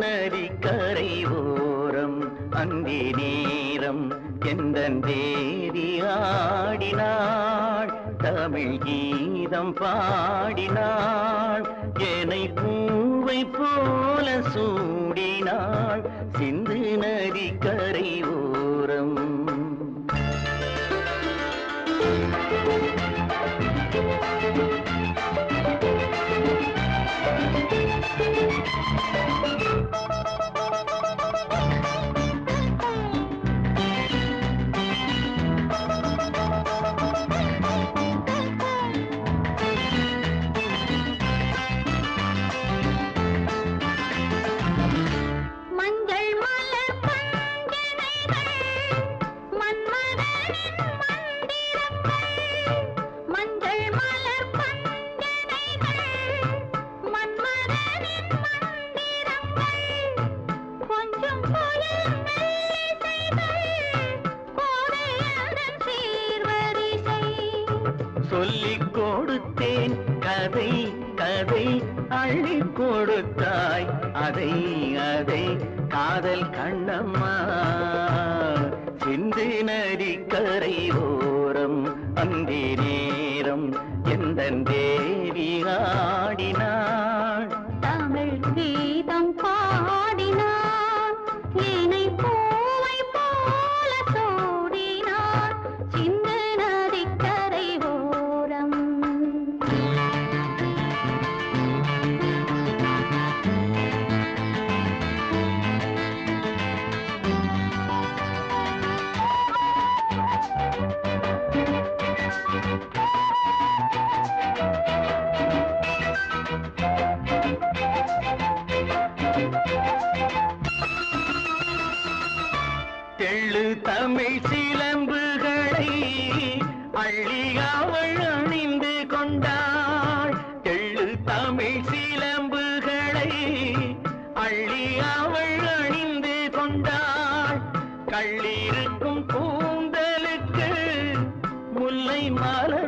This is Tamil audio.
நதிக்கரை ஓரம் அந்தி நேரம் எந்தன் தேவி ஆடினாள் தமிழ் கீதம் பாடினாள் என்னை பூவை போல சூடினாள் சிந்து நதிக்கரை ஓரம் சொல்லிக் கொடுத்தேன் கதை கதை அள்ளி கொடுத்தாய் அதை அதை காதல் கண்ணம்மா சிந்து நதிக்கரை ஓரம் அந்தி நேரம் எந்தன் தேவி ஆடினாள் தமிழ் கீதம் பாடினாள் என்னை பூவை போல சூடினாள் சிந்து நதிக்கரை ஓரம் தெள்ளு தமிழ் சிலம்புகளை அள்ளி அவள் அணிந்து கொண்டாள் தெள்ளு தமிழ் சிலம்புகளை அள்ளி அவள் அணிந்து கொண்டாள் கள்ளிருக்கும் கூந்தலுக்கு முல்லை மலர்